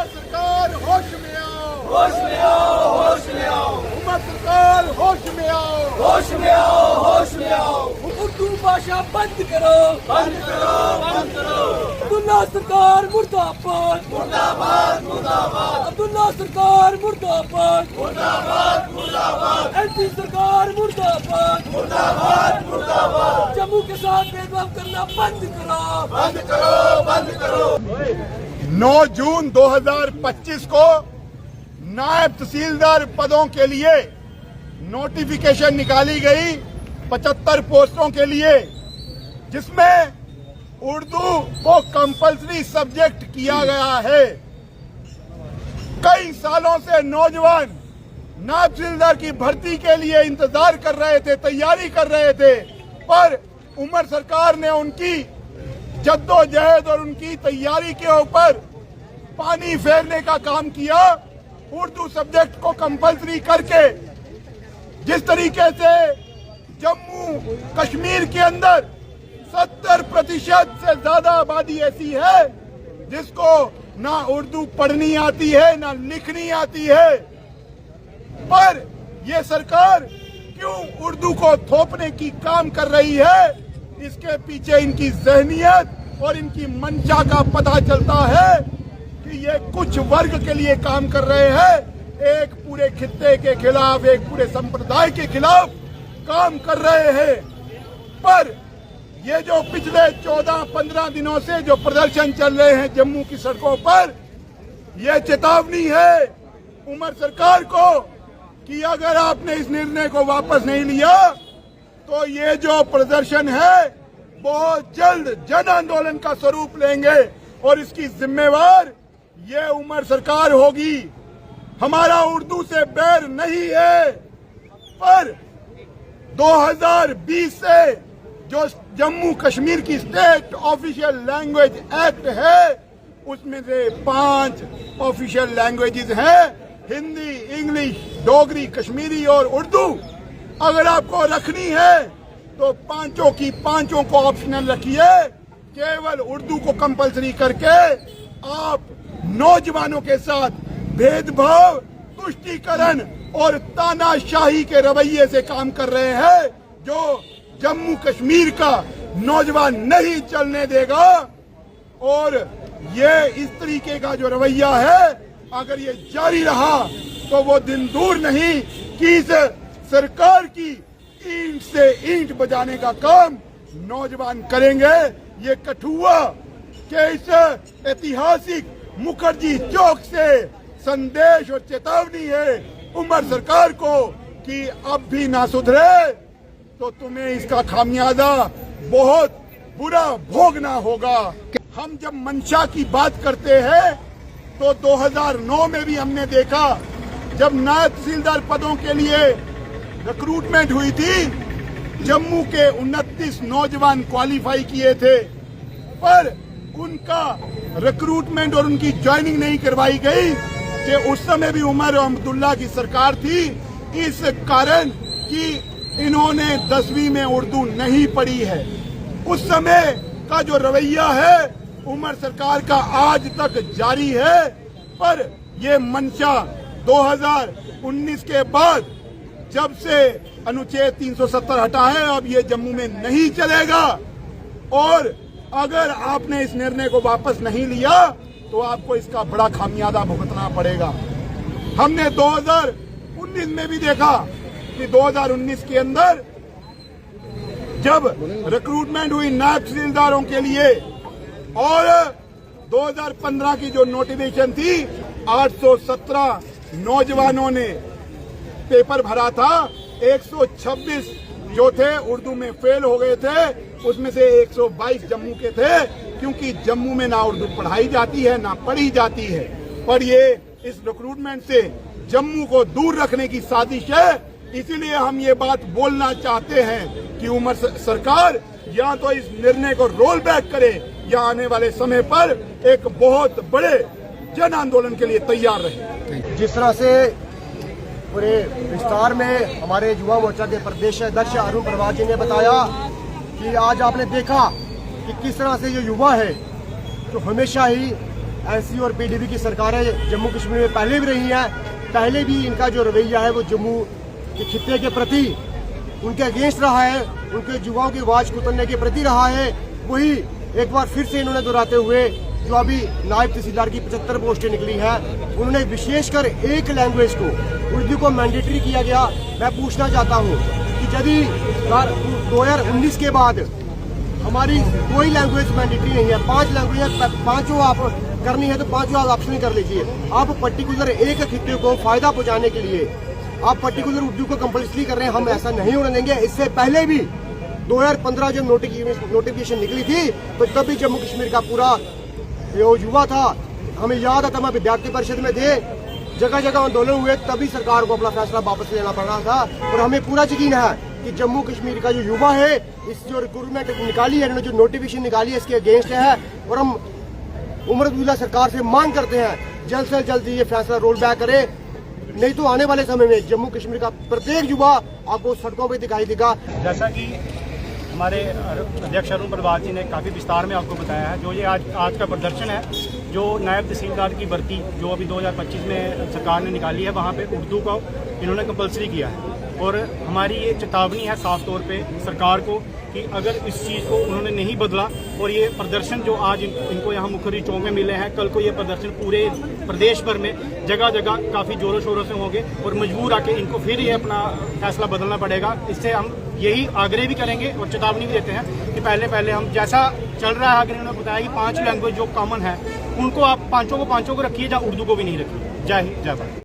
उमर सरकार होश में आओ, होश में आओ, होश में आओ, उमर सरकार होश में आओ, होश में आओ, होश में आओ। उर्दू भाषा बंद करो, बंद करो, बंद करो। अब्दुल्ला सरकार मुर्दाबाद, मुर्दाबाद, मुर्दाबाद, अब्दुल्ला सरकार मुर्दाबाद, मुर्दाबाद, मुर्दाबाद, एंटी सरकार मुर्दाबाद, मुर्दाबाद, मुर्दाबाद। जम्मू के साथ भेदभाव करना बंद करो, बंद करो, बंद करो। 9 जून 2025 को नायब तहसीलदार पदों के लिए नोटिफिकेशन निकाली गई 75 पोस्टों के लिए, जिसमें उर्दू को कंपल्सरी सब्जेक्ट किया गया है। कई सालों से नौजवान नायब तहसीलदार की भर्ती के लिए इंतजार कर रहे थे, तैयारी कर रहे थे, पर उमर सरकार ने उनकी जद्दोजहद और उनकी तैयारी के ऊपर पानी फेरने का काम किया। उर्दू सब्जेक्ट को कंपल्सरी करके जिस तरीके से जम्मू कश्मीर के अंदर 70% से ज्यादा आबादी ऐसी है जिसको ना उर्दू पढ़नी आती है ना लिखनी आती है, पर यह सरकार क्यों उर्दू को थोपने की काम कर रही है, इसके पीछे इनकी जहनियत और इनकी मंशा का पता चलता है कि ये कुछ वर्ग के लिए काम कर रहे हैं, एक पूरे खित्ते के खिलाफ, एक पूरे संप्रदाय के खिलाफ काम कर रहे हैं। पर ये जो पिछले 14-15 दिनों से जो प्रदर्शन चल रहे हैं जम्मू की सड़कों पर, यह चेतावनी है उमर सरकार को कि अगर आपने इस निर्णय को वापस नहीं लिया तो ये जो प्रदर्शन है बहुत जल्द जन आंदोलन का स्वरूप लेंगे और इसकी जिम्मेवार ये उमर सरकार होगी। हमारा उर्दू से बैर नहीं है, पर 2020 से जो जम्मू कश्मीर की स्टेट ऑफिशियल लैंग्वेज एक्ट है उसमें से 5 ऑफिशियल लैंग्वेजेस हैं, हिंदी, इंग्लिश, डोगरी, कश्मीरी और उर्दू। अगर आपको रखनी है तो पांचों की पांचों को ऑप्शनल रखिए, केवल उर्दू को कंपलसरी करके आप नौजवानों के साथ भेदभाव, तुष्टीकरण और तानाशाही के रवैये से काम कर रहे हैं, जो जम्मू कश्मीर का नौजवान नहीं चलने देगा। और ये इस तरीके का जो रवैया है, अगर ये जारी रहा तो वो दिन दूर नहीं कि इस सरकार की ईंट से ईंट बजाने का काम नौजवान करेंगे। ये कठुआ के इस ऐतिहासिक मुखर्जी चौक से संदेश और चेतावनी है उमर सरकार को कि अब भी ना सुधरे तो तुम्हें इसका खामियाजा बहुत बुरा भोगना होगा। हम जब मंशा की बात करते हैं तो 2009 में भी हमने देखा, जब नायब तहसीलदार पदों के लिए रिक्रूटमेंट हुई थी, जम्मू के 29 नौजवान क्वालिफाई किए थे, पर उनका रिक्रूटमेंट और उनकी ज्वाइनिंग नहीं करवाई गई कि उस समय भी उमर अब्दुल्ला की सरकार थी, इस कारण कि इन्होंने 10वीं में उर्दू नहीं पढ़ी है। उस समय का जो रवैया है उमर सरकार का आज तक जारी है, पर ये मंशा 2019 के बाद जब से अनुच्छेद 370 हटा है, अब ये जम्मू में नहीं चलेगा। और अगर आपने इस निर्णय को वापस नहीं लिया तो आपको इसका बड़ा खामियाजा भुगतना पड़ेगा। हमने 2019 में भी देखा कि 2019 के अंदर जब रिक्रूटमेंट हुई नायब तहसीलदारों के लिए और 2015 की जो नोटिफिकेशन थी, 817 नौजवानों ने पेपर भरा था, 126 जो थे उर्दू में फेल हो गए थे, उसमें से 122 जम्मू के थे, क्योंकि जम्मू में ना उर्दू पढ़ाई जाती है ना पढ़ी जाती है। पर ये इस रिक्रूटमेंट से जम्मू को दूर रखने की साजिश है। इसीलिए हम ये बात बोलना चाहते हैं कि उमर सरकार या तो इस निर्णय को रोल बैक करे या आने वाले समय पर एक बहुत बड़े जन आंदोलन के लिए तैयार रहे। जिस तरह से पूरे विस्तार में हमारे युवा मोर्चा के प्रदेश अध्यक्ष अरुण प्रभात जी ने बताया कि आज आपने देखा कि किस तरह से ये युवा है जो हमेशा ही एनसी और पीडीपी की सरकारें जम्मू कश्मीर में पहले भी रही हैं। पहले भी इनका जो रवैया है वो जम्मू के खित्ते के प्रति उनके अगेंस्ट रहा है, उनके युवाओं की आवाज कुतरने के प्रति रहा है। वही एक बार फिर से इन्होंने दोहराते हुए जो अभी नायब तहसीलदार की 75 पोस्टें निकली हैं, उन्होंने विशेषकर एक लैंग्वेज को, उर्दू को मैंडेटरी किया गया। मैं पूछना चाहता हूँ कि यदि 2019 के बाद हमारी कोई लैंग्वेज मैंडेटरी नहीं है, 5 लैंग्वेज है, 5 आप करनी है तो 5 आप ऑप्शन कर लीजिए। आप पर्टिकुलर एक खित्ते को फायदा पहुंचाने के लिए आप पर्टिकुलर उर्दू को कंपल्सरी कर रहे हैं, हम ऐसा नहीं होने देंगे। इससे पहले भी 2015 जब नोटिफिकेशन निकली थी तो तब भी जम्मू कश्मीर का पूरा जो युवा था, हमें याद आता, मैं विद्यार्थी परिषद में थे, जगह जगह आंदोलन हुए, तभी सरकार को अपना फैसला वापस लेना पड़ रहा था। और हमें पूरा यकीन है कि जम्मू कश्मीर का जो युवा है, इस जो रिक्रूटमेंट निकाली है, इन्होंने जो नोटिफिकेशन निकाली है, इसके अगेंस्ट है। और हम उमर अब्दुल्ला सरकार से मांग करते हैं जल्द से जल्द ये फैसला रोल बैक करे, नहीं तो आने वाले समय में जम्मू कश्मीर का प्रत्येक युवा आपको सड़कों पर दिखाई देगा। जैसा कि हमारे अध्यक्ष अरुण प्रभात जी ने काफ़ी विस्तार में आपको बताया है, जो ये आज का प्रदर्शन है, जो नायब तहसीलदार की भर्ती जो अभी 2025 में सरकार ने निकाली है, वहाँ पे उर्दू को इन्होंने कंपलसरी किया है। और हमारी ये चेतावनी है साफ तौर पे सरकार को कि अगर इस चीज़ को उन्होंने नहीं बदला और ये प्रदर्शन जो आज इनको यहाँ मुखर्जी चौक में मिले हैं, कल को ये प्रदर्शन पूरे प्रदेश भर में जगह जगह काफ़ी जोरों शोरों से होंगे और मजबूर आके इनको फिर ये अपना फैसला बदलना पड़ेगा। इससे हम यही आग्रह भी करेंगे और चेतावनी भी देते हैं कि पहले हम जैसा चल रहा है, अगर इन्होंने बताया कि 5 लैंग्वेज जो कॉमन है, उनको आप पांचों को रखिए, या उर्दू को भी नहीं रखिए। जय हिंद, जय भारत।